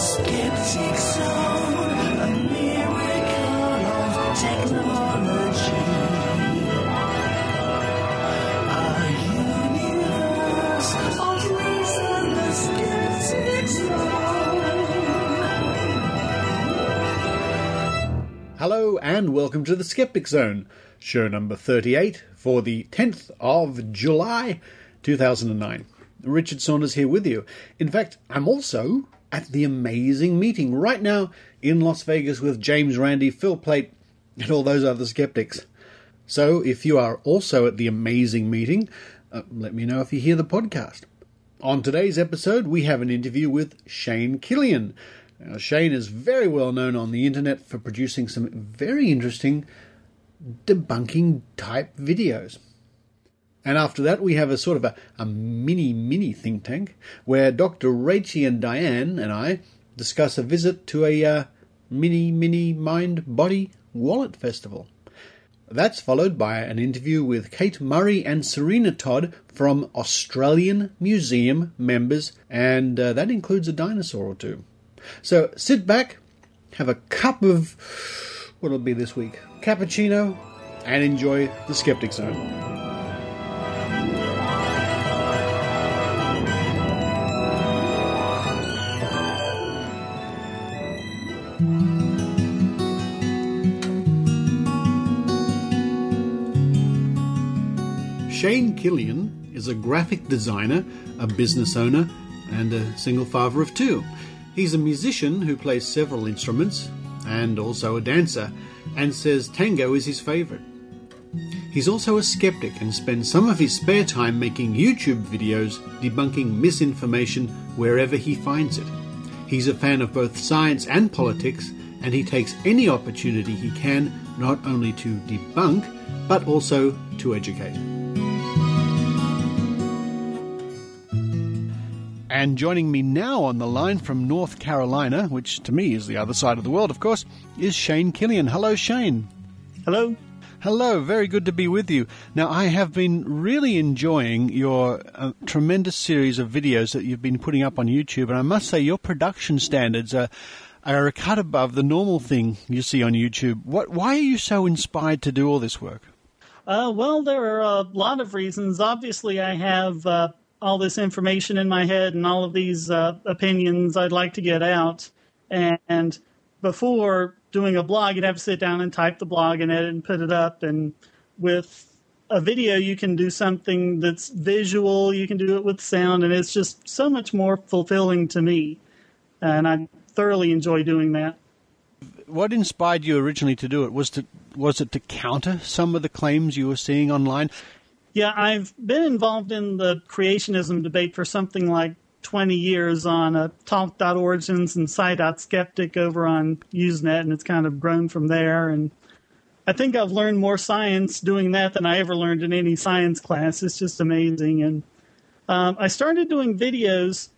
Skeptic Zone, a miracle of technology. A universe of reason, the Skeptic Zone. Hello and welcome to the Skeptic Zone, show number 38 for the 10th of July 2009. Richard Saunders here with you. In fact, I'm also at the amazing meeting right now in Las Vegas with James Randi, Phil Plait, and all those other skeptics. So if you are also at the amazing meeting, let me know if you hear the podcast. On today's episode, we have an interview with Shane Killian. Now, Shane is very well known on the internet for producing some very interesting debunking type videos. And after that, we have a sort of a mini think tank where Dr. Rachie and Diane and I discuss a visit to a Mini Mind Body Wallet festival. That's followed by an interview with Kate Murray and Serena Todd from Australian Museum members, and that includes a dinosaur or two. So sit back, have a cup of, what'll it be this week, cappuccino, and enjoy the Skeptic Zone. Shane Killian is a graphic designer, a business owner, and a single father of two. He's a musician who plays several instruments, and also a dancer, and says tango is his favourite. He's also a skeptic and spends some of his spare time making YouTube videos debunking misinformation wherever he finds it. He's a fan of both science and politics, and he takes any opportunity he can not only to debunk, but also to educate. And joining me now on the line from North Carolina, which to me is the other side of the world, of course, is Shane Killian. Hello, Shane. Hello. Hello, very good to be with you. Now, I have been really enjoying your tremendous series of videos that you've been putting up on YouTube, and I must say your production standards are a cut above the normal thing you see on YouTube. Why are you so inspired to do all this work? Well, there are a lot of reasons. Obviously, I have all this information in my head and all of these opinions I'd like to get out. And before doing a blog, you'd have to sit down and type the blog and edit and put it up. And with a video, you can do something that's visual. You can do it with sound. And it's just so much more fulfilling to me. And I thoroughly enjoy doing that. What inspired you originally to do it? Was it to counter some of the claims you were seeing online? Yeah, I've been involved in the creationism debate for something like 20 years on talk.origins and sci.skeptic over on Usenet, and it's kind of grown from there. And I think I've learned more science doing that than I ever learned in any science class. It's just amazing. And I started doing videos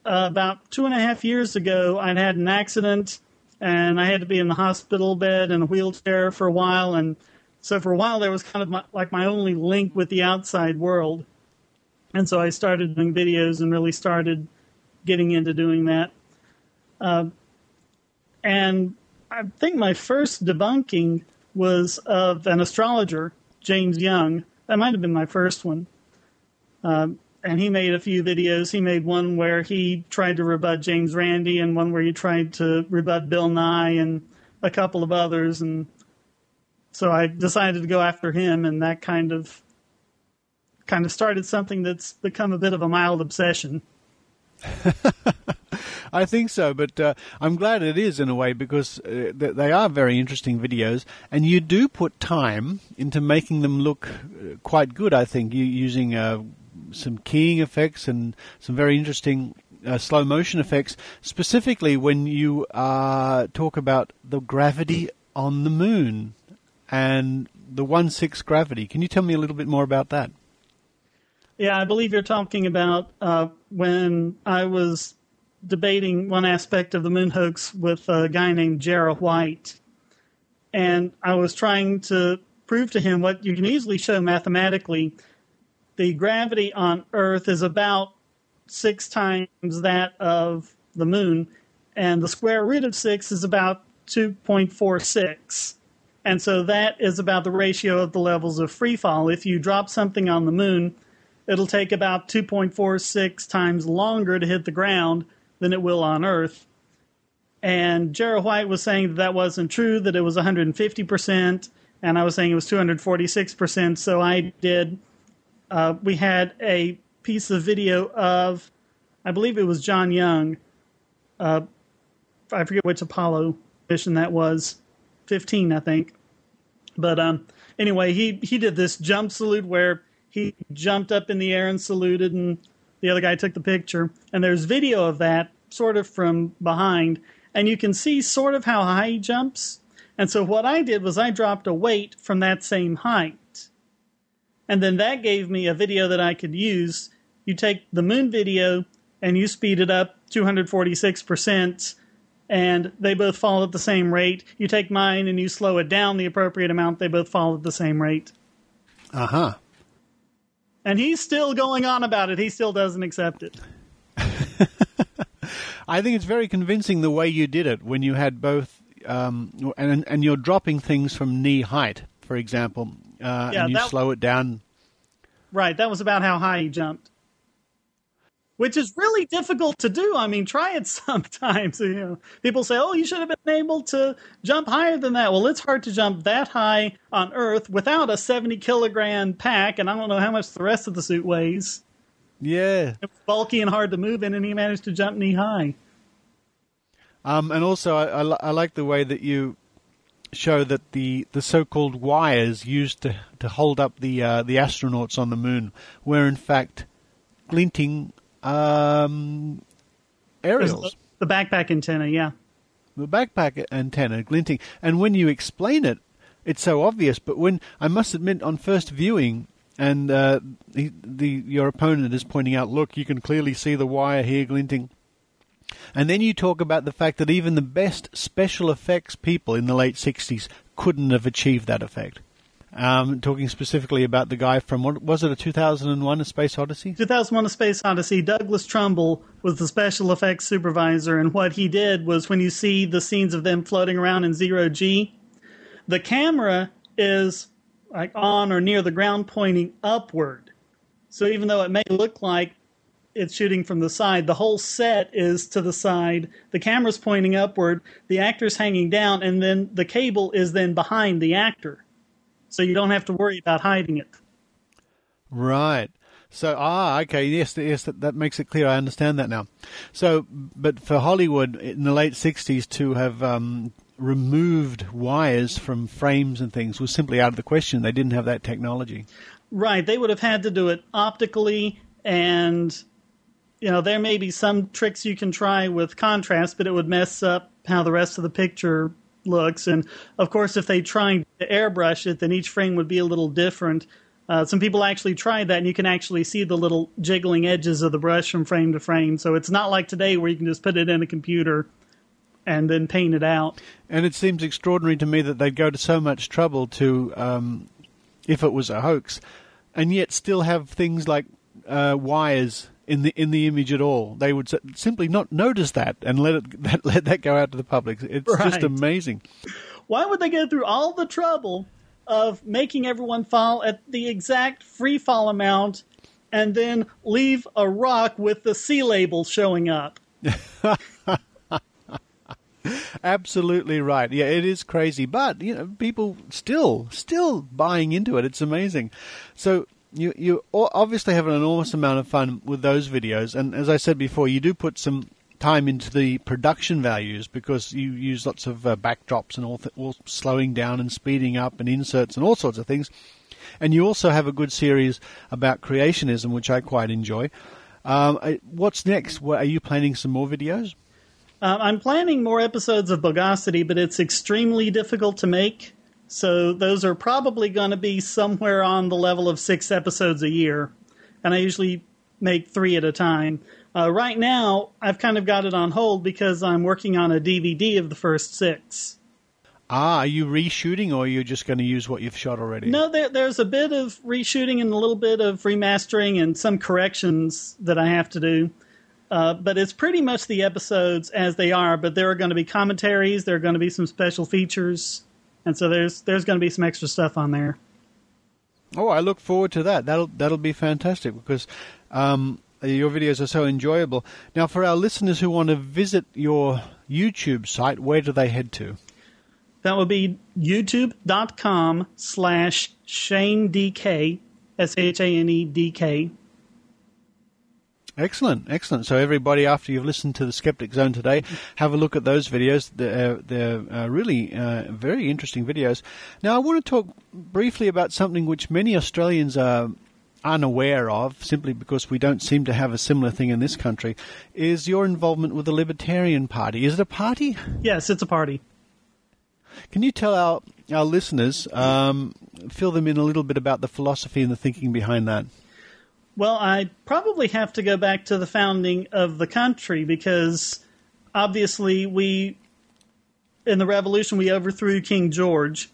about 2.5 years ago. I'd had an accident, and I had to be in the hospital bed in a wheelchair for a while, and so for a while, there was kind of like my only link with the outside world. And so I started doing videos and really started getting into doing that. And I think my first debunking was of an astrologer, James Young. That might have been my first one. And he made a few videos. He made one where he tried to rebut James Randi and one where he tried to rebut Bill Nye and a couple of others. And so I decided to go after him, and that kind of started something that's become a bit of a mild obsession. I think so, but I'm glad it is in a way because they are very interesting videos, and you do put time into making them look quite good, I think, using some keying effects and some very interesting slow motion effects, specifically when you talk about the gravity on the moon and the 1/6 gravity. Can you tell me a little bit more about that? Yeah, I believe you're talking about when I was debating one aspect of the moon hoax with a guy named Jarrah White. And I was trying to prove to him what you can easily show mathematically. The gravity on Earth is about 6 times that of the moon. and the square root of 6 is about 2.46. And so that is about the ratio of the levels of free fall. If you drop something on the moon, it'll take about 2.46 times longer to hit the ground than it will on Earth. And Gerald White was saying that that wasn't true, that it was 150%, and I was saying it was 246%. So I did, we had a piece of video of, I believe it was John Young, I forget which Apollo mission that was, 15, I think. But anyway, he did this jump salute where he jumped up in the air and saluted, and the other guy took the picture. And there's video of that, sort of from behind, and you can see sort of how high he jumps. And so what I did was I dropped a weight from that same height. And then that gave me a video that I could use. You take the moon video and you speed it up 246%, and they both fall at the same rate. You take mine and you slow it down the appropriate amount, they both fall at the same rate. Uh-huh. And he's still going on about it. He still doesn't accept it. I think it's very convincing the way you did it when you had both, and you're dropping things from knee height, for example, and you slow it down. Right, that was about how high he jumped. Which is really difficult to do. I mean, try it sometimes. You know, people say, oh, you should have been able to jump higher than that. Well, it's hard to jump that high on Earth without a 70-kilogram pack, and I don't know how much the rest of the suit weighs. Yeah. It was bulky and hard to move in, and he managed to jump knee-high. And also, I like the way that you show that the so-called wires used to hold up the astronauts on the moon were, in fact, glinting aerials. The backpack antenna, yeah. The backpack antenna glinting. And when you explain it, it's so obvious. But when, I must admit, on first viewing, and your opponent is pointing out, look, you can clearly see the wire here glinting. And then you talk about the fact that even the best special effects people in the late 60s couldn't have achieved that effect. Talking specifically about the guy from, what was it, a 2001 A Space Odyssey? 2001 A Space Odyssey. Douglas Trumbull was the special effects supervisor, and what he did was when you see the scenes of them floating around in zero-G, the camera is like on or near the ground pointing upward. So even though it may look like it's shooting from the side, the whole set is to the side, the camera's pointing upward, the actor's hanging down, and then the cable is then behind the actor. So you don't have to worry about hiding it. Right. So, okay, yes, that makes it clear. I understand that now. So, but for Hollywood in the late 60s to have removed wires from frames and things was simply out of the question. They didn't have that technology. Right. They would have had to do it optically, and there may be some tricks you can try with contrast, but it would mess up how the rest of the picture looks. And of course, if they tried to airbrush it, then each frame would be a little different. Some people actually tried that, and you can actually see the little jiggling edges of the brush from frame to frame. So it's not like today where you can just put it in a computer and then paint it out. And it seems extraordinary to me that they'd go to so much trouble to, if it was a hoax, and yet still have things like wires in the image at all. They would simply not notice that and let that go out to the public. It's just amazing. Why would they go through all the trouble of making everyone fall at the exact free fall amount and then leave a rock with the sea label showing up? Absolutely right. Yeah, it is crazy, but people still buying into it. It's amazing. So you obviously have an enormous amount of fun with those videos, and as I said before, you do put some time into the production values because you use lots of backdrops and all slowing down and speeding up and inserts and all sorts of things. And you also have a good series about creationism, which I quite enjoy. What's next? Are you planning some more videos? I'm planning more episodes of Bogosity, but it's extremely difficult to make. So those are probably going to be somewhere on the level of 6 episodes a year. And I usually make 3 at a time. Right now, I've kind of got it on hold because I'm working on a DVD of the first 6. Are you reshooting, or are you just going to use what you've shot already? No, there's a bit of reshooting and a little bit of remastering and some corrections that I have to do. But it's pretty much the episodes as they are, but there are going to be commentaries, there are going to be some special features, and so there's going to be some extra stuff on there. Oh, I look forward to that. That'll be fantastic because your videos are so enjoyable. Now, for our listeners who want to visit your YouTube site, where do they head to? That would be youtube.com/ShaneDK, SHANEDK. Excellent, excellent. So everybody, after you've listened to the Skeptic Zone today, have a look at those videos. They're really very interesting videos. Now, I want to talk briefly about something which many Australians are unaware of, simply because we don't seem to have a similar thing in this country, is your involvement with the Libertarian Party. Is it a party? Yes, it's a party. Can you tell our listeners, fill them in a little bit about the philosophy and the thinking behind that? Well, I probably have to go back to the founding of the country because obviously in the Revolution, we overthrew King George,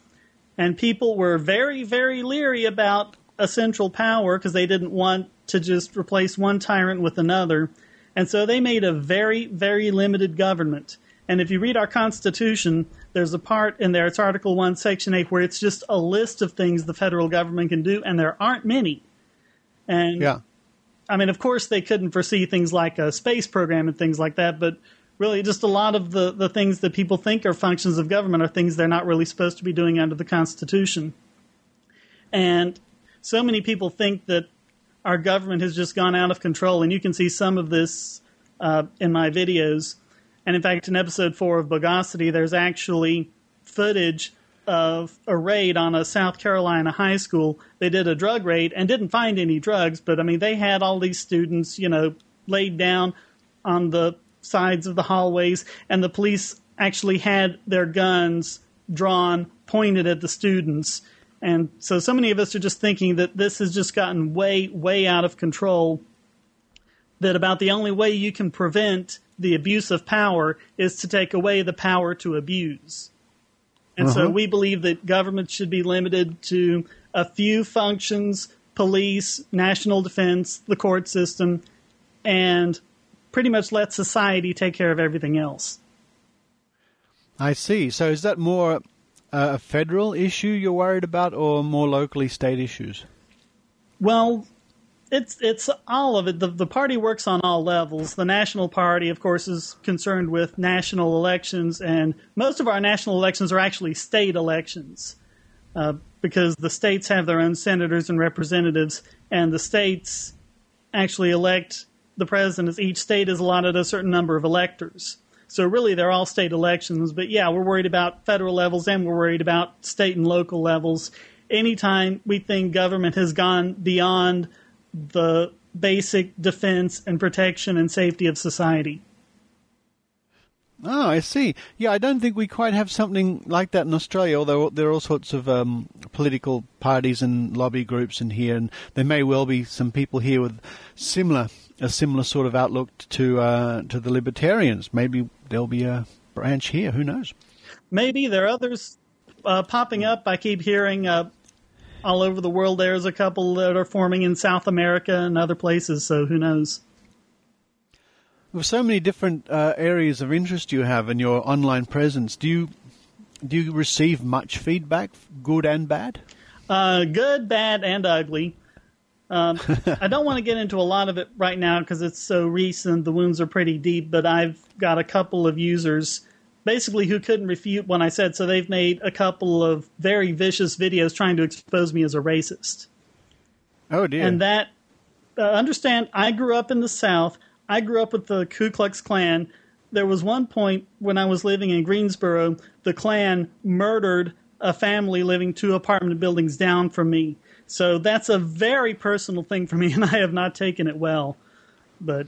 and people were very, very leery about a central power because they didn't want to just replace one tyrant with another. And so they made a very, very limited government. And if you read our Constitution, there's a part in there, it's Article 1, Section 8, where it's just a list of things the federal government can do, and there aren't many. And, yeah. I mean, of course, they couldn't foresee things like a space program and things like that, but really just a lot of the things that people think are functions of government are things they're not really supposed to be doing under the Constitution. And so many people think that our government has just gone out of control, and you can see some of this in my videos. And in fact, in episode 4 of Bogosity, there's actually footage of a raid on a South Carolina high school. They did a drug raid and didn't find any drugs, but I mean, they had all these students, laid down on the sides of the hallways, and the police actually had their guns drawn, pointed at the students. And so many of us are just thinking that this has just gotten way, way out of control, that about the only way you can prevent the abuse of power is to take away the power to abuse. And so we believe that government should be limited to a few functions: police, national defense, the court system, and pretty much let society take care of everything else. I see. So is that more a federal issue you're worried about, or more locally state issues? Well, it's all of it. The party works on all levels. The National Party, of course, is concerned with national elections, and most of our national elections are actually state elections because the states have their own senators and representatives, and the states actually elect the presidents. Each state is allotted a certain number of electors. So really, they're all state elections. But yeah, we're worried about federal levels, and we're worried about state and local levels. Anytime we think government has gone beyond the basic defense and protection and safety of society. Oh, I see. Yeah, I don't think we quite have something like that in Australia, although there are all sorts of political parties and lobby groups in here, and there may well be some people here with a similar sort of outlook to the libertarians. Maybe there'll be a branch here. Who knows? Maybe. There are others popping up. I keep hearing all over the world. There's a couple that are forming in South America and other places, so who knows? With so many different areas of interest you have in your online presence, do you receive much feedback, good and bad? Good, bad, and ugly. I don't want to get into a lot of it right now because it's so recent. The wounds are pretty deep, but I've got a couple of users basically who couldn't refute what I said, so they've made a couple of very vicious videos trying to expose me as a racist. Oh, dear. And that, understand, I grew up in the South. I grew up with the Ku Klux Klan. There was one point when I was living in Greensboro, the Klan murdered a family living 2 apartment buildings down from me. So that's a very personal thing for me, and I have not taken it well. But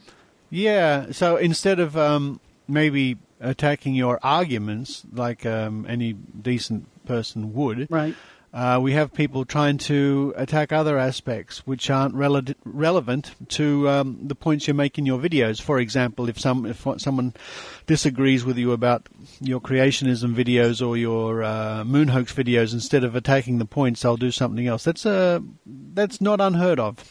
yeah, so instead of maybe attacking your arguments like any decent person would, right. We have people trying to attack other aspects which aren't relevant to the points you make in your videos. For example, if someone disagrees with you about your creationism videos or your moon hoax videos, instead of attacking the points, they'll do something else. That's not unheard of.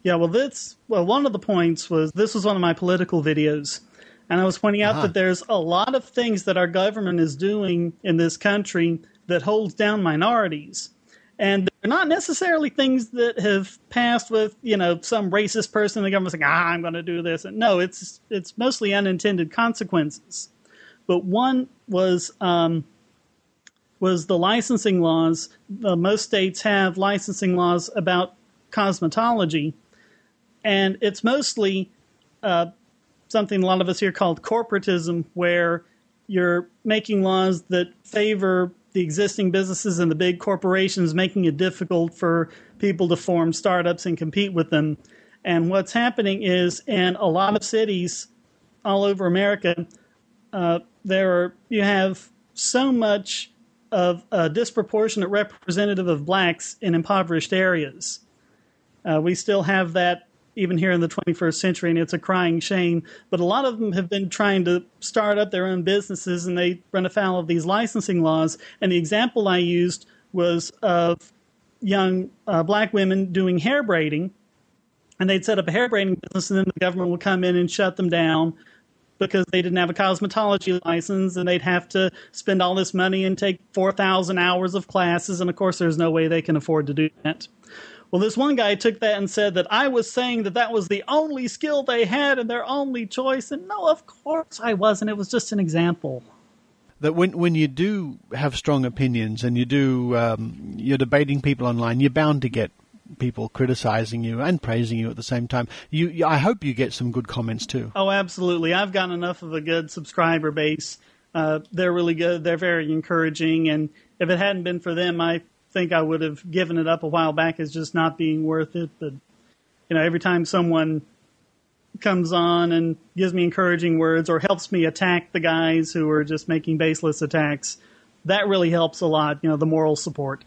Yeah, one of the points was, this was one of my political videos, and I was pointing out that there's a lot of things that our government is doing in this country that holds down minorities. And they're not necessarily things that have passed with, some racist person in the government saying, I'm going to do this. And no, it's mostly unintended consequences. But one was the licensing laws. Most states have licensing laws about cosmetology. And it's mostly something a lot of us here called corporatism, where you're making laws that favor the existing businesses and the big corporations, making it difficult for people to form startups and compete with them. And what's happening is, in a lot of cities all over America, you have so much of a disproportionate representative of blacks in impoverished areas. We still have that even here in the 21st century, and it's a crying shame. But a lot of them have been trying to start up their own businesses, and they run afoul of these licensing laws. And the example I used was of young black women doing hair braiding, and they'd set up a hair braiding business, and then the government would come in and shut them down because they didn't have a cosmetology license, and they'd have to spend all this money and take 4,000 hours of classes, and of course there's no way they can afford to do that. Well, this one guy took that and said that I was saying that was the only skill they had and their only choice. And no, of course I wasn't. It was just an example. That when you do have strong opinions and you're debating people online, you're bound to get people criticizing you and praising you at the same time. I hope you get some good comments too. Oh, absolutely. I've got enough of a good subscriber base. They're really good. They're very encouraging. And if it hadn't been for them, I think I would have given it up a while back as just not being worth it. But every time someone comes on and gives me encouraging words or helps me attack the guys who are just making baseless attacks, that really helps a lot, the moral support.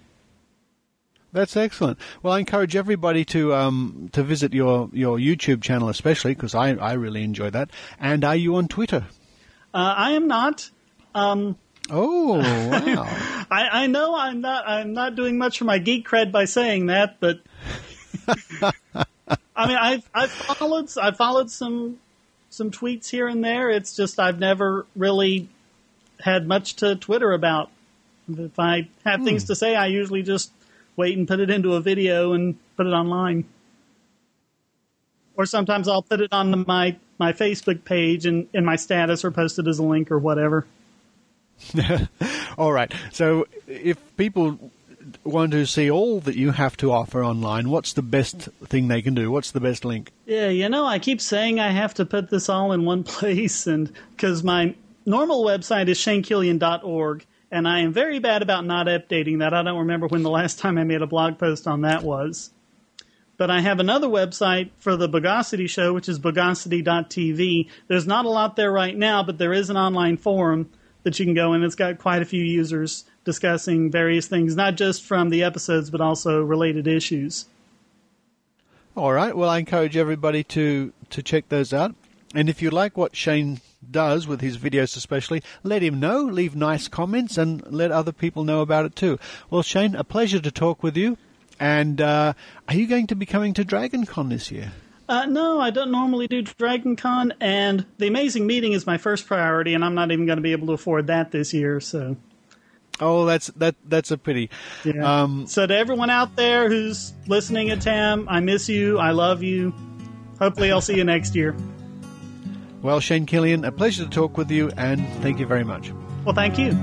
That's excellent. Well, I encourage everybody to visit your YouTube channel, especially because I really enjoy that. And are you on Twitter? I am not. Oh, wow. I know I'm not doing much for my geek cred by saying that, but I mean, I've followed some tweets here and there. It's just I've never really had much to Twitter about. If I have things to say, I usually just wait and put it into a video and put it online. Or sometimes I'll put it on my Facebook page and in my status or post it as a link or whatever. All right. So if people want to see all that you have to offer online, what's the best thing they can do? What's the best link? Yeah, I keep saying I have to put this all in one place, and because my normal website is ShaneKillian.org, and I am very bad about not updating that. I don't remember when the last time I made a blog post on that was. But I have another website for the Bogosity show, which is bogosity.tv. There's not a lot there right now, but there is an online forum that you can go in. It's got quite a few users discussing various things, not just from the episodes, but also related issues. All right. Well, I encourage everybody to check those out. And if you like what Shane does with his videos especially, let him know, leave nice comments, and let other people know about it too. Well, Shane, a pleasure to talk with you. And are you going to be coming to Dragon Con this year? No, I don't normally do Dragon Con, and the Amazing Meeting is my first priority, and I'm not even going to be able to afford that this year. So, oh, that's a pity. Yeah. So to everyone out there who's listening at TAM, I miss you. I love you. Hopefully, I'll see you next year. Well, Shane Killian, a pleasure to talk with you, and thank you very much. Well, thank you.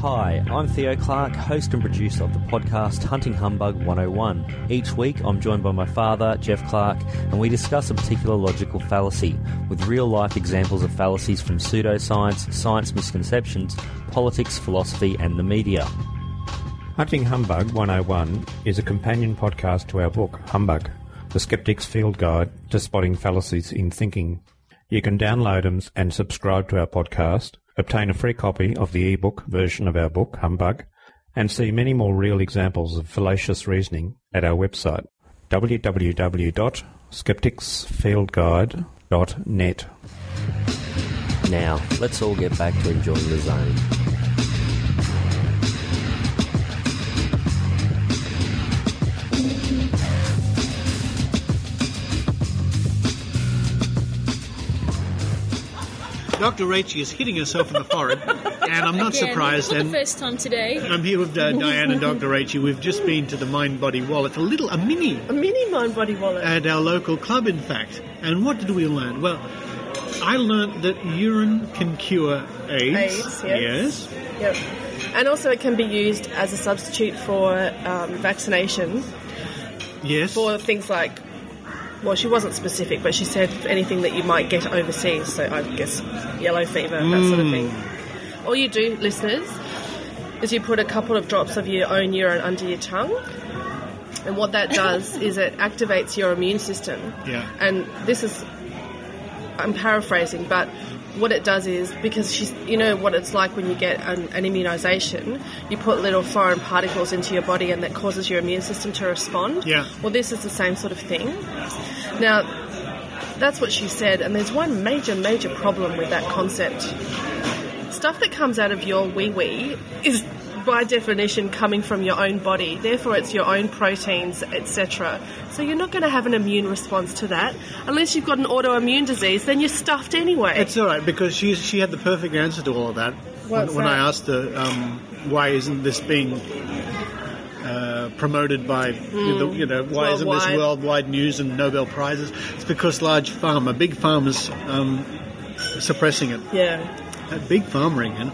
Hi, I'm Theo Clark, host and producer of the podcast Hunting Humbug 101. Each week I'm joined by my father, Jeff Clark, and we discuss a particular logical fallacy with real-life examples of fallacies from pseudoscience, science misconceptions, politics, philosophy and the media. Hunting Humbug 101 is a companion podcast to our book, Humbug, The Skeptic's Field Guide to Spotting Fallacies in Thinking. You can download them and subscribe to our podcast, obtain a free copy of the ebook version of our book, Humbug, and see many more real examples of fallacious reasoning at our website, www.skepticsfieldguide.com. Now, let's all get back to enjoying the zone. Dr. Rachie is hitting herself in the forehead, and I'm not surprised. For the And first time today. I'm here with Diane and Dr. Rachie. We've just been to the Mind Body Wallet, a mini Mind Body Wallet. at our local club, in fact. And what did we learn? Well, I learned that urine can cure AIDS. Yes. Yep. And also it can be used as a substitute for vaccination Yes. for things like, well, she wasn't specific, but she said anything that you might get overseas, so I guess yellow fever, that sort of thing. All you do, listeners, is you put a couple of drops of your own urine under your tongue, and what that does is it activates your immune system. Yeah. And this is, I'm paraphrasing, but what it does is, because you know what it's like when you get an immunisation, you put little foreign particles into your body and that causes your immune system to respond. Yeah. Well, this is the same sort of thing. Now, that's what she said, and there's one major problem with that concept. Stuff that comes out of your wee-wee is, by definition, coming from your own body. Therefore, it's your own proteins, etc. So you're not going to have an immune response to that. Unless you've got an autoimmune disease, then you're stuffed anyway. It's all right, because she had the perfect answer to all of that. When I asked her, why isn't this being promoted by, why isn't this worldwide news and Nobel Prizes? It's because big pharma's suppressing it. Yeah. That big pharma again.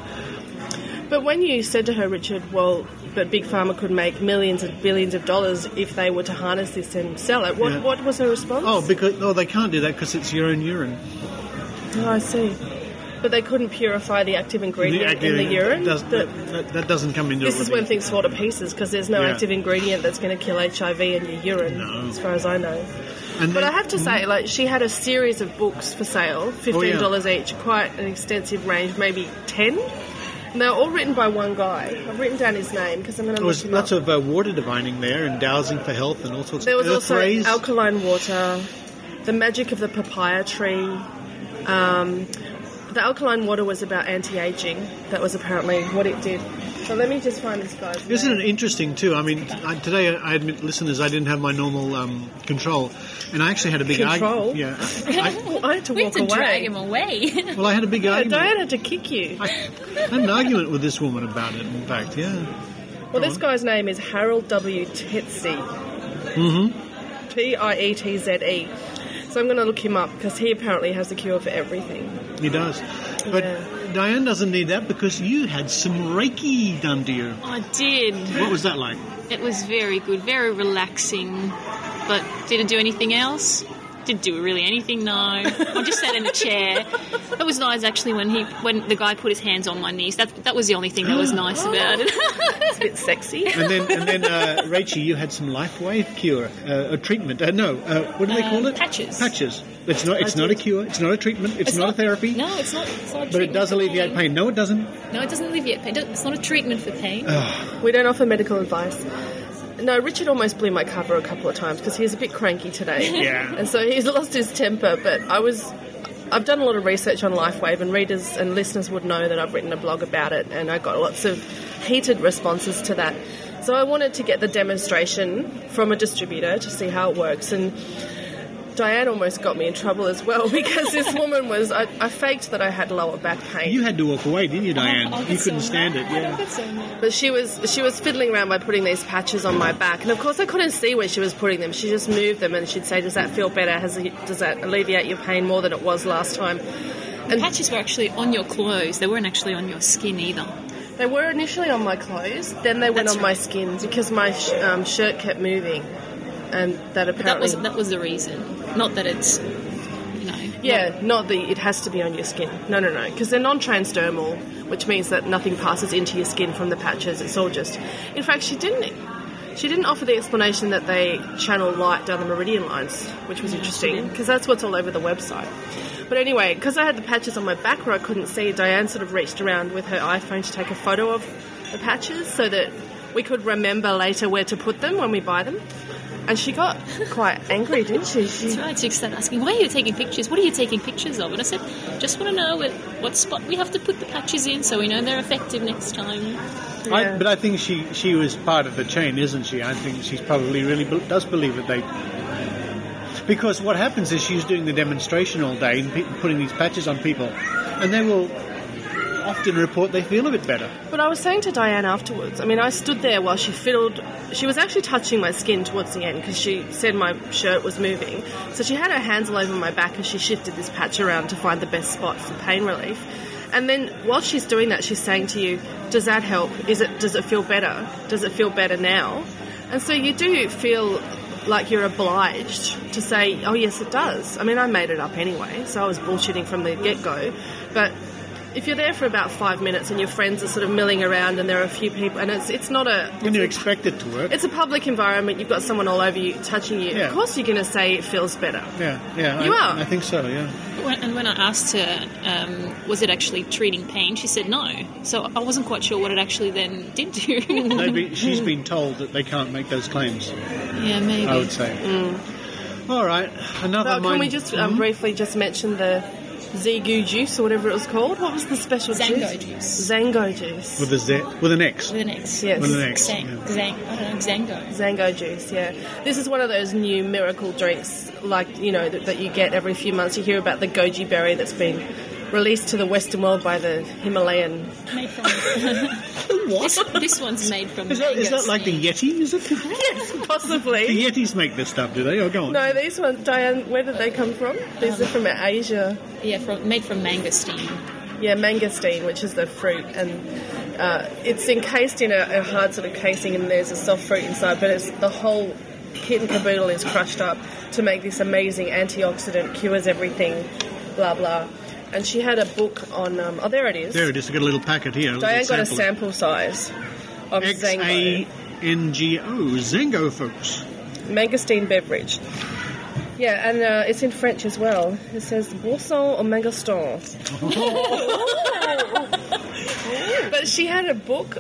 But when you said to her, Richard, well, but Big Pharma could make millions and billions of dollars if they were to harness this and sell it, what was her response? They can't do that because it's your own urine. Oh, I see. But they couldn't purify the active ingredient in the urine? That doesn't come into it. This is when things fall to pieces, because there's no active ingredient that's going to kill HIV in your urine, as far as I know. But I have to say, she had a series of books for sale, $15 each, quite an extensive range, maybe 10. And they're all written by one guy. I've written down his name because I'm going to look him up. Lots of water divining there, and dowsing for health and all sorts there of was also rays. alkaline water, the magic of the papaya tree. The alkaline water was about anti-aging. That was apparently what it did. So let me just find this guy's name. Isn't it interesting too? I mean, today I admit, listeners, I didn't have my normal control, and I actually had a big Control? argument. I had to We walk had to away. drag him away. Well, I had a big argument. Diane had to kick you. I had an argument with this woman about it. In fact, Well, this guy's name is Harold W. Tetze. Tietze. So I'm going to look him up because he apparently has the cure for everything. He does. But Diane doesn't need that because you had some Reiki done to you. I did. What was that like? It was very good, very relaxing. But did it do anything else? Didn't do really anything, no. I just sat in a chair. It was nice actually when the guy put his hands on my knees. That was the only thing that was nice about it. It's a bit sexy. And then Rachie, you had some LifeWave cure, a treatment. What do they call it? Patches. Patches. It's not a cure. It's not a treatment. It's not a therapy. No, it's not. It's not a But it does alleviate pain. No, it doesn't. No, it doesn't alleviate pain. It's not a treatment for pain. We don't offer medical advice. No, Richard almost blew my cover a couple of times because he was a bit cranky today. Yeah. And so he's lost his temper, but I've done a lot of research on LifeWave, and readers and listeners would know that I've written a blog about it, and I got lots of heated responses to that. So I wanted to get the demonstration from a distributor to see how it works, and Diane almost got me in trouble as well because this woman I faked that I had lower back pain. You had to walk away, didn't you, Diane? You couldn't stand it. Yeah. But she was fiddling around by putting these patches on my back, and of course I couldn't see where she was putting them. She just moved them, and she'd say, "Does that feel better? Does that alleviate your pain more than it was last time?" And patches were actually on your clothes. They weren't actually on your skin either. They were initially on my clothes, then they went on my skin because my shirt kept moving, and that apparently that was the reason. Not that it's, not that it has to be on your skin. No, because they're non-transdermal, which means that nothing passes into your skin from the patches. It's all just. In fact, she didn't offer the explanation that they channel light down the meridian lines, which was interesting because that's what's all over the website. But anyway, because I had the patches on my back where I couldn't see, Diane sort of reached around with her iPhone to take a photo of the patches so that we could remember later where to put them when we buy them. And she got quite angry, didn't she? That's right. She started asking, why are you taking pictures? What are you taking pictures of? And I said, just want to know what spot we have to put the patches in so we know they're effective next time. Yeah. But I think she was part of the chain, isn't she? I think she's probably really does believe that they... Because what happens is she's doing the demonstration all day and putting these patches on people, and they will often report they feel a bit better. But I was saying to Diane afterwards, I mean, I stood there while she fiddled. She was actually touching my skin towards the end because she said my shirt was moving. So she had her hands all over my back as she shifted this patch around to find the best spot for pain relief. And then while she's doing that, she's saying to you, does that help? Does it feel better? Does it feel better now? And so you do feel like you're obliged to say, oh, yes, it does. I mean, I made it up anyway, so I was bullshitting from the get-go. But if you're there for about 5 minutes and your friends are sort of milling around and there are a few people, and it's not a... And you expect it to work. It's a public environment. You've got someone all over you touching you. Yeah. Of course you're going to say it feels better. Yeah. You are. I think so, yeah. And when I asked her, was it actually treating pain, she said no. So I wasn't quite sure what it actually then did do. Maybe she's been told that they can't make those claims, Yeah, maybe. I would say. All right, another... Can we just briefly just mention the Xango Juice or whatever it was called? What was the special Xango juice? Xango Juice. With an X. With an X. Yes. With an X. I don't know, Xango. Xango Juice, yeah. This is one of those new miracle drinks, like, that you get every few months. You hear about the goji berry that's been released to the Western world by the Himalayan. Made from... What? This one's made from Is that like the Yeti? Is it? Yes, possibly. The Yetis make this stuff, do they? Oh, go on. No, these ones, Diane, where did they come from? These are from Asia. Yeah, made from mangosteen. Yeah, mangosteen, which is the fruit, and it's encased in a hard sort of casing, and there's a soft fruit inside, but it's the whole kit and caboodle is crushed up to make this amazing antioxidant, cures everything, blah, blah. And she had a book on... there it is. There it is. I've got a little packet here. Diane got a sample size of Xango. Xango. Xango, folks. Mangosteen beverage. Yeah, and it's in French as well. It says boisson au mangosteen. But she had a book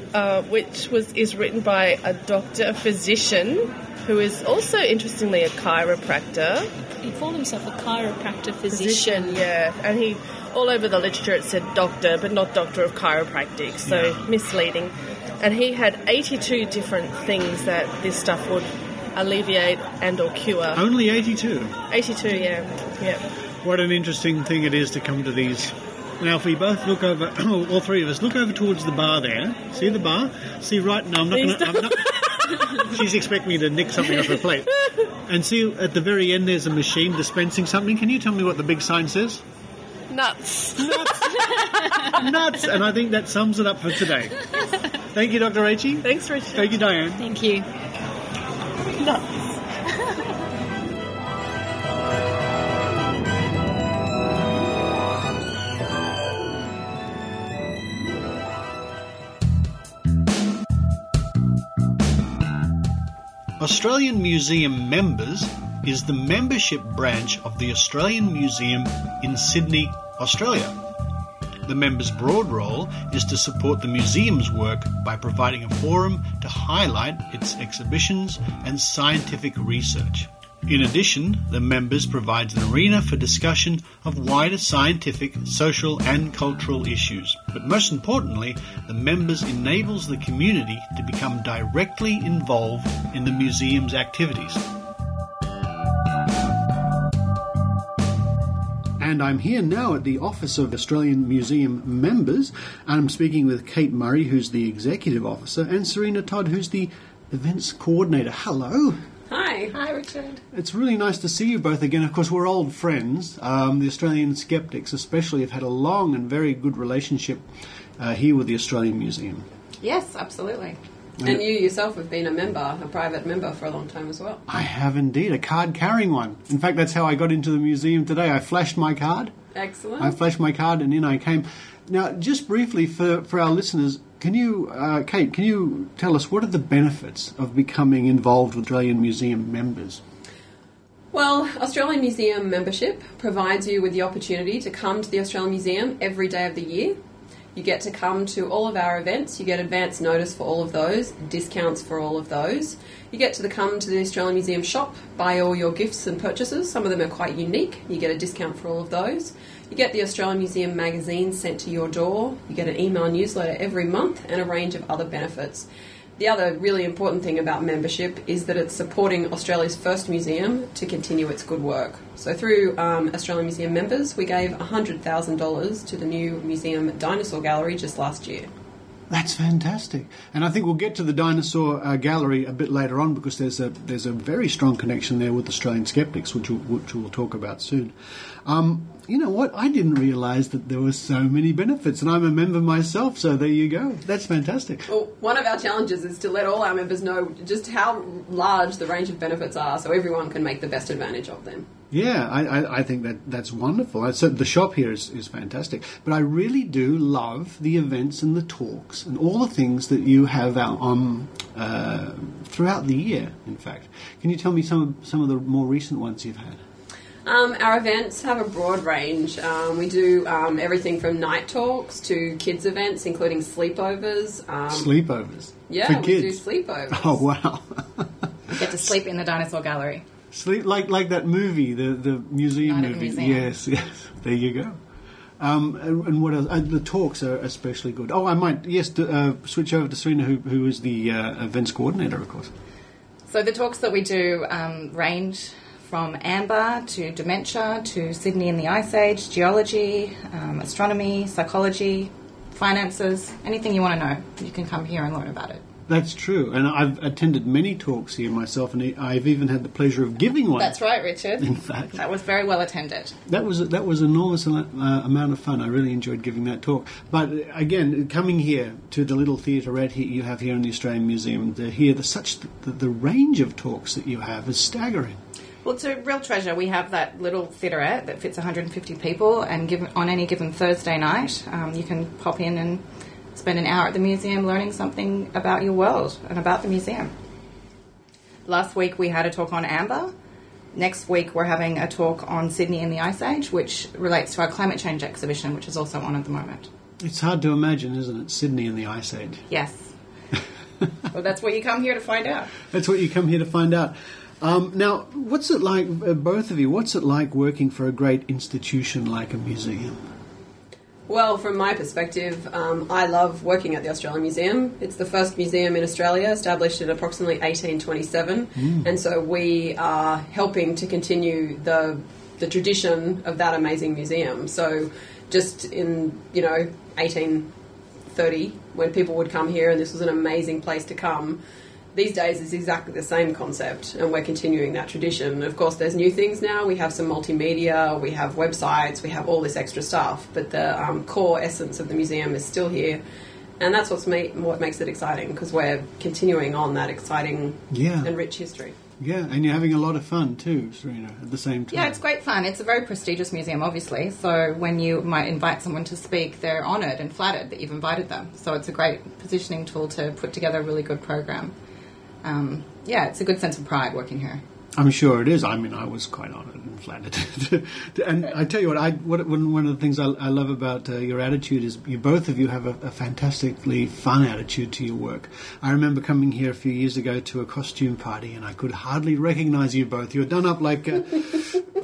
which is written by a doctor, a physician, who is also, interestingly, a chiropractor. He called himself a chiropractor physician. Yeah, and he... All over the literature it said doctor, but not doctor of chiropractic, so misleading. And he had 82 different things that this stuff would alleviate and or cure. Only 82? 82, yeah. What an interesting thing it is to come to these. Now, if we both look over, all three of us, look over towards the bar there. See the bar? See, right now, I'm not... She's expecting me to nick something off her plate. And see, at the very end, there's a machine dispensing something. Can you tell me what the big sign says? Nuts. Nuts. And I think that sums it up for today. Thank you, Dr. H. Thanks, Richard. Thank you, Diane. Thank you. Nuts. Australian Museum Members is the membership branch of the Australian Museum in Sydney, Australia. The members' broad role is to support the museum's work by providing a forum to highlight its exhibitions and scientific research. In addition, the members provides an arena for discussion of wider scientific, social and cultural issues. But most importantly, the members enables the community to become directly involved in the museum's activities. And I'm here now at the Office of Australian Museum Members, and I'm speaking with Kate Murray, who's the Executive Officer, and Serena Todd, who's the Events Coordinator. Hello. Hi. Hi, Richard. It's really nice to see you both again. Of course, we're old friends. The Australian Skeptics especially have had a long and very good relationship here with the Australian Museum. Yes, absolutely. And you yourself have been a private member for a long time as well. I have indeed, a card-carrying one. In fact, that's how I got into the museum today. I flashed my card. Excellent. I flashed my card and in I came. Now, just briefly for our listeners, Kate, can you tell us what are the benefits of becoming involved with Australian Museum members? Well, Australian Museum membership provides you with the opportunity to come to the Australian Museum every day of the year. You get to come to all of our events. You get advance notice for all of those, discounts for all of those. You get to come to the Australian Museum shop, buy all your gifts and purchases. Some of them are quite unique. You get a discount for all of those. You get the Australian Museum magazine sent to your door. You get an email newsletter every month and a range of other benefits. The other really important thing about membership is that it's supporting Australia's first museum to continue its good work. So through Australian Museum members, we gave $100,000 to the new museum Dinosaur Gallery just last year. That's fantastic. And I think we'll get to the Dinosaur Gallery a bit later on, because there's a very strong connection there with Australian skeptics, which we'll talk about soon. You know what? I didn't realise that there were so many benefits, and I'm a member myself, so there you go. That's fantastic. Well, one of our challenges is to let all our members know just how large the range of benefits are, so everyone can make the best advantage of them. Yeah, I think that's wonderful. So the shop here is fantastic. But I really do love the events and the talks and all the things that you have out on throughout the year, in fact. Can you tell me some of the more recent ones you've had? Our events have a broad range. We do everything from night talks to kids events, including sleepovers. Sleepovers? Yeah, for we kids? do sleepovers. Oh, wow. You get to sleep in the Dinosaur Gallery. Sleep like that movie, the museum Night at the movie. museum. Yes. There you go. And what else? The talks are especially good. Oh, I might switch over to Serena, who is the events coordinator, of course. So the talks that we do range from amber to dementia to Sydney in the Ice Age, geology, astronomy, psychology, finances, anything you want to know. You can come here and learn about it. That's true, and I've attended many talks here myself, and I've even had the pleasure of giving one. That's right, Richard. In fact, that was very well attended. That was an enormous amount of fun. I really enjoyed giving that talk. But again, coming here to the little theaterette you have here in the Australian Museum, to hear the range of talks that you have is staggering. Well, it's a real treasure. We have that little theaterette that fits 150 people, and on any given Thursday night, you can pop in and spend an hour at the museum learning something about your world and about the museum. Last week we had a talk on amber. Next week we're having a talk on Sydney in the Ice Age, which relates to our climate change exhibition, which is also on at the moment. It's hard to imagine, isn't it? Sydney in the Ice Age. Yes. Well, that's what you come here to find out. That's what you come here to find out. Now, what's it like, both of you, what's it like working for a great institution like a museum? Well, from my perspective, I love working at the Australian Museum. It's the first museum in Australia, established in approximately 1827, and so we are helping to continue the tradition of that amazing museum. So just in, 1830, when people would come here and this was an amazing place to come, these days it's exactly the same concept, and we're continuing that tradition. Of course, there's new things now. We have some multimedia, we have websites, we have all this extra stuff, but the core essence of the museum is still here, and that's what makes it exciting, because we're continuing on that exciting and rich history. Yeah, and you're having a lot of fun too, Serena, at the same time. Yeah, it's great fun. It's a very prestigious museum, obviously, so when you might invite someone to speak, they're honoured and flattered that you've invited them. So it's a great positioning tool to put together a really good program. It's a good sense of pride working here. I'm sure it is. I mean, I was quite honoured and flattered. And I tell you one of the things I love about your attitude is both of you have a fantastically fun attitude to your work. I remember coming here a few years ago to a costume party, and I could hardly recognise you both. You were done up like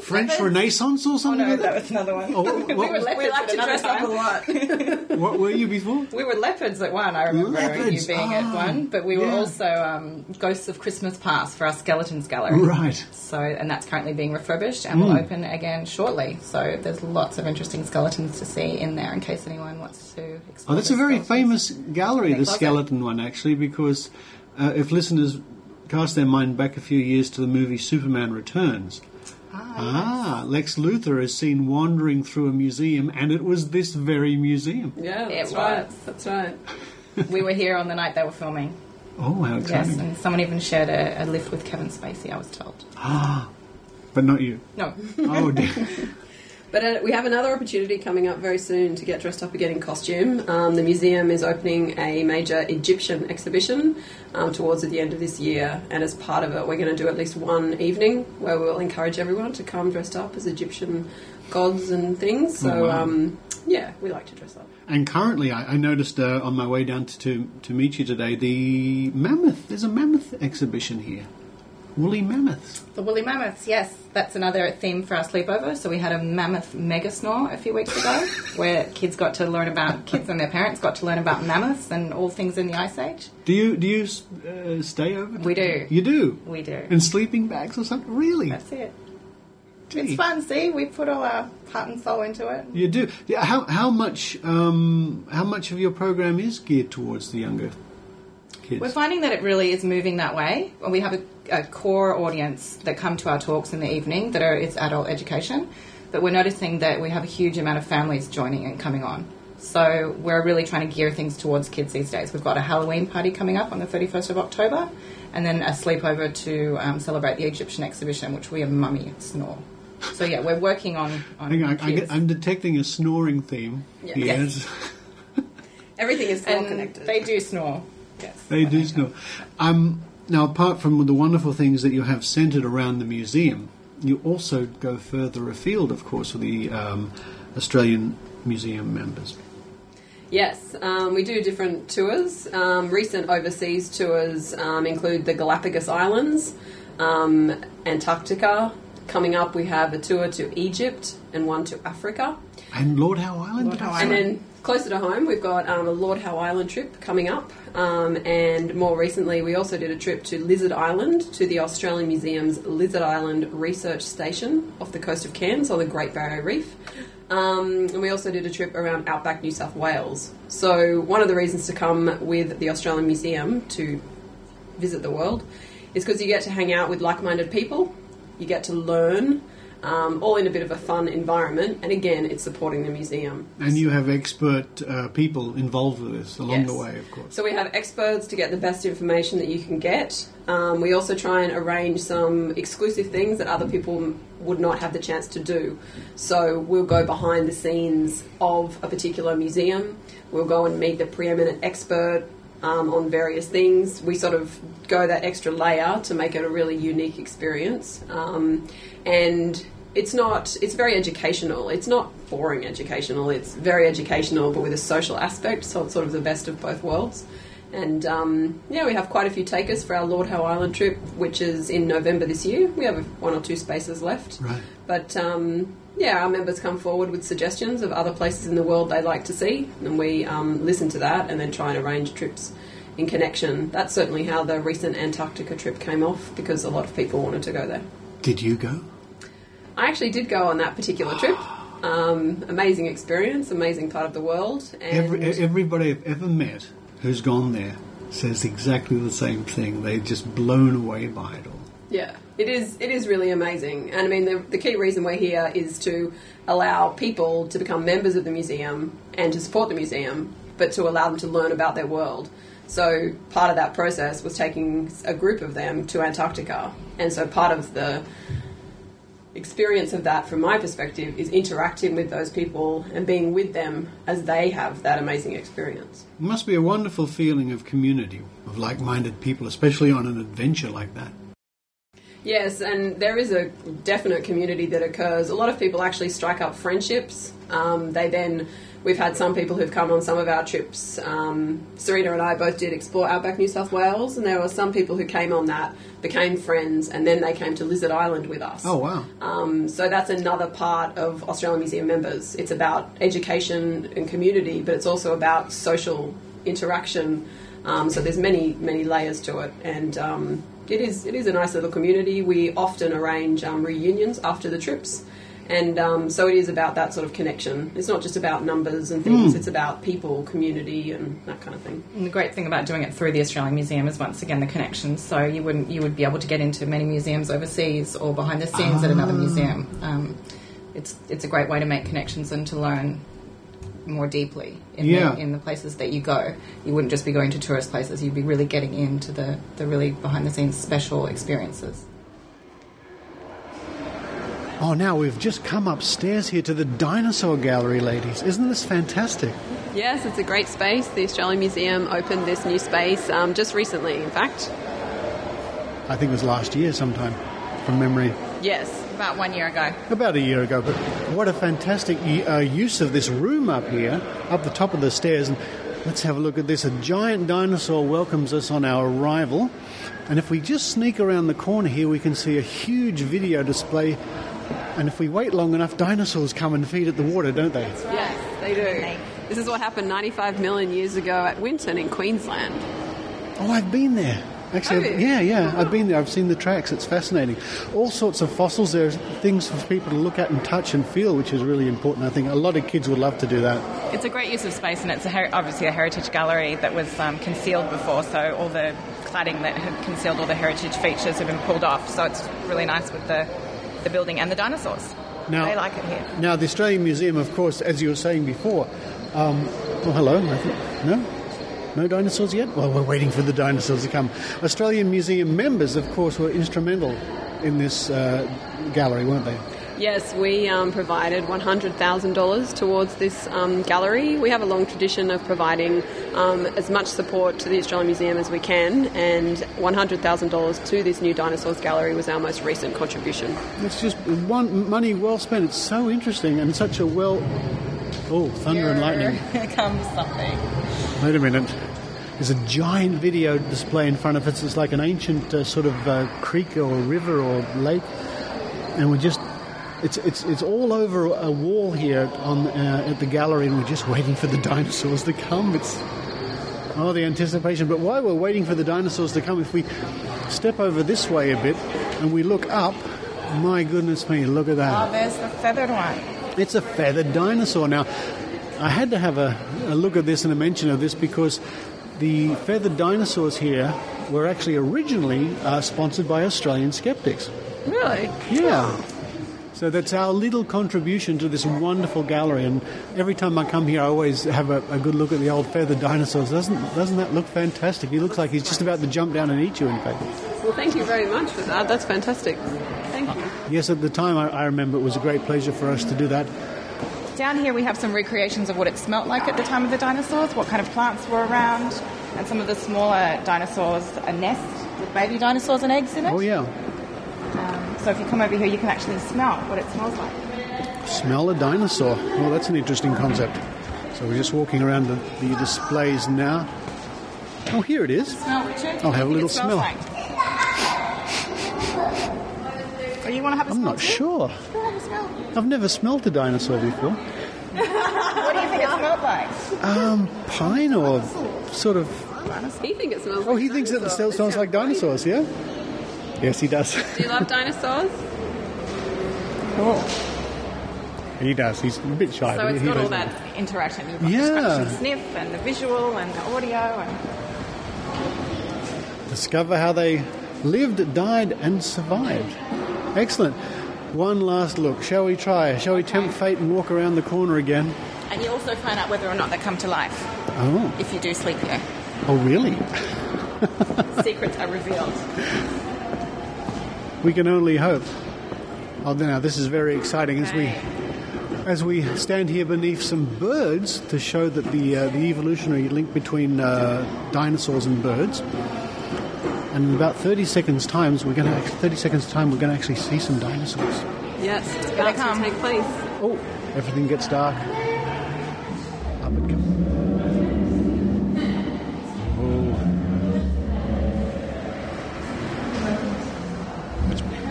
French Renaissance or something? Oh, no, like that was another one. Oh, we were leopards. We like to dress up a lot. What were you before? We were leopards at one, I remember Leopards. you being at one, but we were also Ghosts of Christmas Past for our Skeletons Gallery. Right. So, and that's currently being refurbished and will open again shortly. So there's lots of interesting skeletons to see in there in case anyone wants to explore. Oh, that's a very skeletons. famous gallery, the skeleton one, actually, because if listeners cast their mind back a few years to the movie Superman Returns, Lex Luthor is seen wandering through a museum, and it was this very museum. Yeah, that's right. That's right. We were here on the night they were filming. Oh, how exciting. Yes, and someone even shared a lift with Kevin Spacey, I was told. But not you. No. Oh, dear. But we have another opportunity coming up very soon to get dressed up again in costume. The museum is opening a major Egyptian exhibition towards the end of this year, and as part of it we're going to do at least one evening where we'll encourage everyone to come dressed up as Egyptian gods and things. So, we like to dress up. And currently, I noticed on my way down to meet you today, there's a Mammoth Exhibition here. Woolly mammoths. The woolly mammoths, yes. That's another theme for our sleepover. So we had a mammoth mega snore a few weeks ago where kids and their parents got to learn about mammoths and all things in the Ice Age. Do you stay over? We do. You do? We do. In sleeping bags or something? Really? That's it. Gee. It's fun, see? We put all our heart and soul into it. You do. Yeah, how much of your program is geared towards the younger kids? We're finding that it really is moving that way. We have a core audience that come to our talks in the evening it's adult education, but we're noticing that we have a huge amount of families joining and coming on. So we're really trying to gear things towards kids these days. We've got a Halloween party coming up on the 31st of October, and then a sleepover to celebrate the Egyptian exhibition, which we have Mummy Snore. So yeah, we're working on kids. I'm detecting a snoring theme. Yeah. Yes. Everything is all connected. They do snore. Yes. They do snore. Now, apart from the wonderful things that you have centred around the museum, you also go further afield, of course, with the Australian Museum members. Yes, we do different tours. Recent overseas tours include the Galapagos Islands, Antarctica. Coming up, we have a tour to Egypt and one to Africa. And Lord Howe Island? And then closer to home, we've got a Lord Howe Island trip coming up. And more recently, we also did a trip to Lizard Island, to the Australian Museum's Lizard Island Research Station off the coast of Cairns on the Great Barrier Reef. And we also did a trip around outback New South Wales. So one of the reasons to come with the Australian Museum to visit the world is because you get to hang out with like-minded people, you get to learn, all in a bit of a fun environment, and again, it's supporting the museum. And you have expert people involved with this along the way, of course. So we have experts to get the best information that you can get. We also try and arrange some exclusive things that other people would not have the chance to do. So we'll go behind the scenes of a particular museum. We'll go and meet the preeminent expert on various things. We sort of go that extra layer to make it a really unique experience. And it's very educational. It's not boring educational. It's very educational, but with a social aspect, so it's sort of the best of both worlds. And, we have quite a few takers for our Lord Howe Island trip, which is in November this year. We have 1 or 2 spaces left. Right. But, our members come forward with suggestions of other places in the world they'd like to see, and we listen to that and then try and arrange trips in connection. That's certainly how the recent Antarctica trip came off, because a lot of people wanted to go there. Did you go? I actually did go on that particular trip. Amazing experience, amazing part of the world. And Everybody I've ever met who's gone there says exactly the same thing. They're just blown away by it all. Yeah, it is really amazing. And I mean, the key reason we're here is to allow people to become members of the museum and to support the museum, but to allow them to learn about their world. So part of that process was taking a group of them to Antarctica. And so part of the experience of that, from my perspective, is interacting with those people and being with them as they have that amazing experience. It must be a wonderful feeling of community, of like-minded people, especially on an adventure like that. Yes, and there is a definite community that occurs. A lot of people actually strike up friendships. We've had some people who've come on some of our trips. Serena and I both did explore outback New South Wales, and there were some people who came on that, became friends, and then they came to Lizard Island with us. Oh, wow. So that's another part of Australian Museum members. It's about education and community, but it's also about social interaction. So there's many, many layers to it, and it is a nice little community. We often arrange reunions after the trips. And so it is about that sort of connection. It's not just about numbers and things, it's about people, community and that kind of thing. And the great thing about doing it through the Australian Museum is, once again, the connections. So you would be able to get into many museums overseas or behind the scenes at another museum. It's a great way to make connections and to learn more deeply in the places that you go. You wouldn't just be going to tourist places, you'd be really getting into the really behind the scenes special experiences. Oh, now we've just come upstairs here to the Dinosaur Gallery, ladies. Isn't this fantastic? Yes, it's a great space. The Australian Museum opened this new space just recently, in fact. I think it was last year sometime, from memory. Yes, about 1 year ago. About a year ago. But what a fantastic use of this room up here, up the top of the stairs. And let's have a look at this. A giant dinosaur welcomes us on our arrival. And if we just sneak around the corner here, we can see a huge video display. And if we wait long enough, dinosaurs come and feed at the water, don't they? Yes, they do. This is what happened 95 million years ago at Winton in Queensland. Oh, I've been there. Actually, yeah, I've been there. I've seen the tracks. It's fascinating. All sorts of fossils. There's things for people to look at and touch and feel, which is really important. I think a lot of kids would love to do that. It's a great use of space, and it's obviously a heritage gallery that was concealed before, so all the cladding that had concealed all the heritage features have been pulled off. So it's really nice with the building and the dinosaurs. Now, they like it here. Now, the Australian Museum, of course, as you were saying before. Hello. No dinosaurs yet? Well, we're waiting for the dinosaurs to come. Australian Museum members, of course, were instrumental in this gallery, weren't they? Yes, we provided $100,000 towards this gallery. We have a long tradition of providing as much support to the Australian Museum as we can, and $100,000 to this new Dinosaurs Gallery was our most recent contribution. It's just money well spent. It's so interesting and such a Oh, thunder and lightning. Here comes something. Wait a minute. There's a giant video display in front of us. It's like an ancient sort of creek or river or lake. And we're just... It's all over a wall here at the gallery, and we're just waiting for the dinosaurs to come. The anticipation. But while we're waiting for the dinosaurs to come, if we step over this way a bit and we look up, my goodness me, look at that. Oh, there's the feathered one. It's a feathered dinosaur. Now, I had to have a look at this and a mention of this because the feathered dinosaurs here were actually originally sponsored by Australian skeptics. Really? Yeah. So that's our little contribution to this wonderful gallery. And every time I come here, I always have a good look at the old feathered dinosaurs. Doesn't that look fantastic? He looks like he's just about to jump down and eat you, in fact. Well, thank you very much for that. That's fantastic. Thank you. Yes, at the time, I remember it was a great pleasure for us to do that. Down here we have some recreations of what it smelt like at the time of the dinosaurs, what kind of plants were around, and some of the smaller dinosaurs, a nest with baby dinosaurs and eggs in it. Oh, yeah. So if you come over here, you can actually smell what it smells like. Smell a dinosaur. Well, that's an interesting concept. So we're just walking around the displays now. Oh, here it is. Smell, Richard? I'll have a little smell. Like? Or you want to have a smell? I'm not sure. Go have a smell. I've never smelled a dinosaur before. What do you think it smelled like? Pine or sort of... He thinks it smells Oh, he thinks it still smells like dinosaurs, yeah? Yes, he does. Do you love dinosaurs? Cool. He does. He's a bit shy. So but it's he got all does. that interaction. You've got Yeah. the scratch and sniff and the visual and the audio. And Discover how they lived, died and survived. Excellent. One last look. Shall we try? Shall we tempt fate and walk around the corner again? you also find out whether or not they come to life Oh. if you do sleep here. Oh, really? Secrets are revealed. We can only hope. Oh, now this is very exciting as we stand here beneath some birds to show that the evolutionary link between dinosaurs and birds. And in about 30 seconds time, we're going to actually see some dinosaurs. Yes, it's about to take place. Oh, everything gets dark. Up it comes.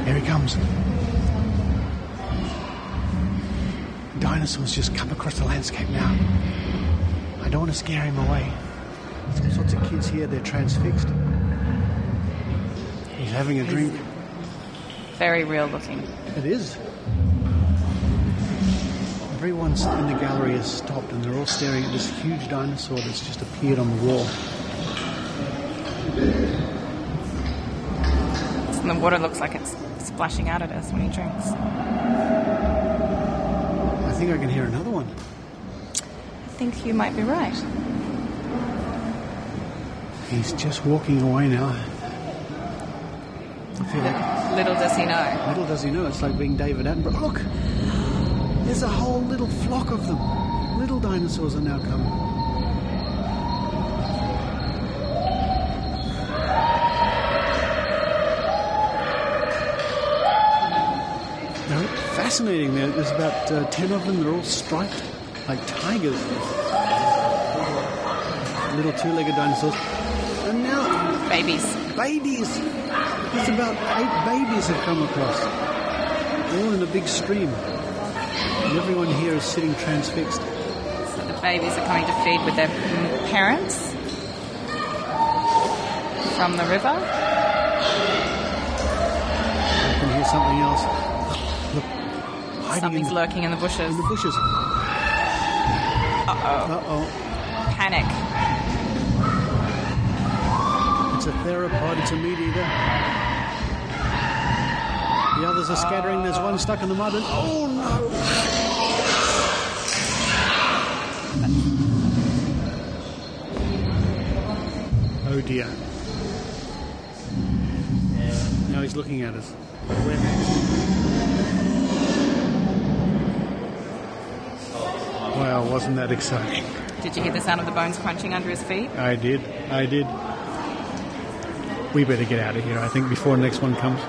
Here he comes. Dinosaurs just come across the landscape now. I don't want to scare him away. There's all sorts of kids here, they're transfixed. He's having a drink. Very real looking. It is. Everyone in the gallery has stopped and they're all staring at this huge dinosaur that's just appeared on the wall. And the water looks like it's splashing out at us when he drinks. I think I can hear another one. I think you might be right. He's just walking away now. I feel like... Little does he know. Little does he know, it's like being David Attenborough. Look! There's a whole little flock of them. Little dinosaurs are now coming. fascinating. There's about 10 of them. They're all striped like tigers. Little two-legged dinosaurs. And now... Babies. Babies! There's about 8 babies have come across. All in a big stream. And everyone here is sitting transfixed. So the babies are coming to feed with their parents from the river. I can hear something else. Look. Hiding Something's lurking in the bushes. in the bushes. Uh-oh. Uh-oh. Panic. It's a theropod. It's a meat eater. The others are scattering. There's one stuck in the mud. And oh no! Oh dear. Now he's looking at us. Wow, wasn't that exciting? Did you hear the sound of the bones crunching under his feet? I did. We better get out of here, I think, before the next one comes.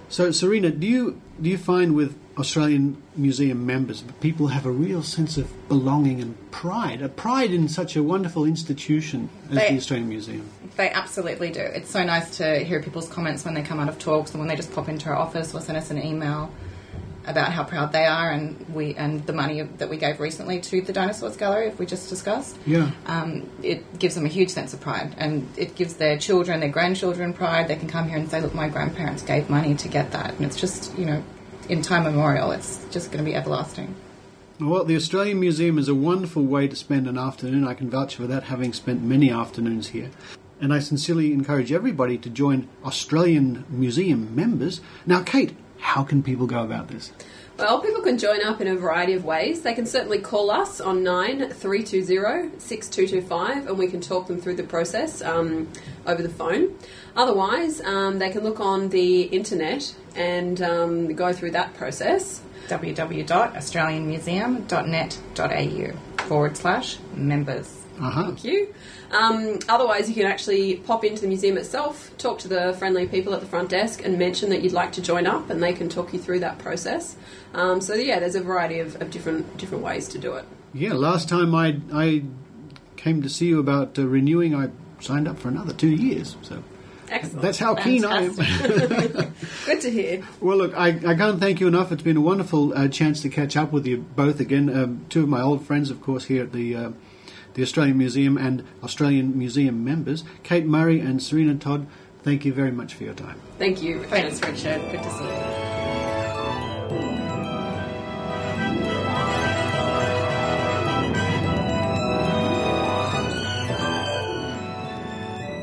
So, Serena, do you find with Australian Museum members, people have a real sense of belonging and pride, a pride in such a wonderful institution as the Australian Museum? They absolutely do. It's so nice to hear people's comments when they come out of talks and when they just pop into our office or send us an email about how proud they are, and the money that we gave recently to the Dinosaur Gallery, if we just discussed. Yeah. It gives them a huge sense of pride, and it gives their children, their grandchildren pride. They can come here and say, look, my grandparents gave money to get that, and it's just, in time memorial, it's just going to be everlasting. Well, the Australian Museum is a wonderful way to spend an afternoon. I can vouch for that, having spent many afternoons here. And I sincerely encourage everybody to join Australian Museum members. Now, Kate, how can people go about this? Well, people can join up in a variety of ways. They can certainly call us on 9320-6225 and we can talk them through the process over the phone. Otherwise, they can look on the internet and go through that process. www.australianmuseum.net.au/members. Thank you. Otherwise, you can actually pop into the museum itself, talk to the friendly people at the front desk and mention that you'd like to join up, and they can talk you through that process. There's a variety of different ways to do it. Yeah, last time I came to see you about renewing, I signed up for another 2 years. So excellent. That's how keen I am. Good to hear. Well, look, I can't thank you enough. It's been a wonderful chance to catch up with you both again. Two of my old friends, of course, here at the Australian Museum and Australian Museum members, Kate Murray and Serena Todd, thank you very much for your time. Thank you. Thanks, Richard. Good to see you.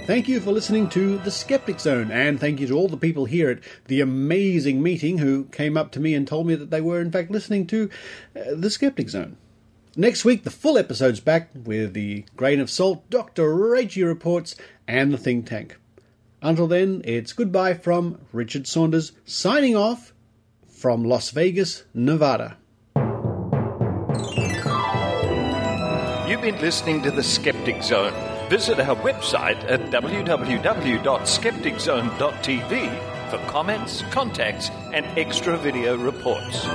Thank you for listening to The Skeptic Zone, and thank you to all the people here at the amazing meeting who came up to me and told me that they were in fact listening to The Skeptic Zone. Next week, the full episode's back with the Grain of Salt, Dr. Reggie Reports, and the Think Tank. Until then, it's goodbye from Richard Saunders, signing off from Las Vegas, Nevada. You've been listening to The Skeptic Zone. Visit our website at www.skepticzone.tv for comments, contacts, and extra video reports.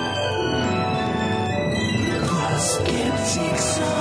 The Skeptic Zone.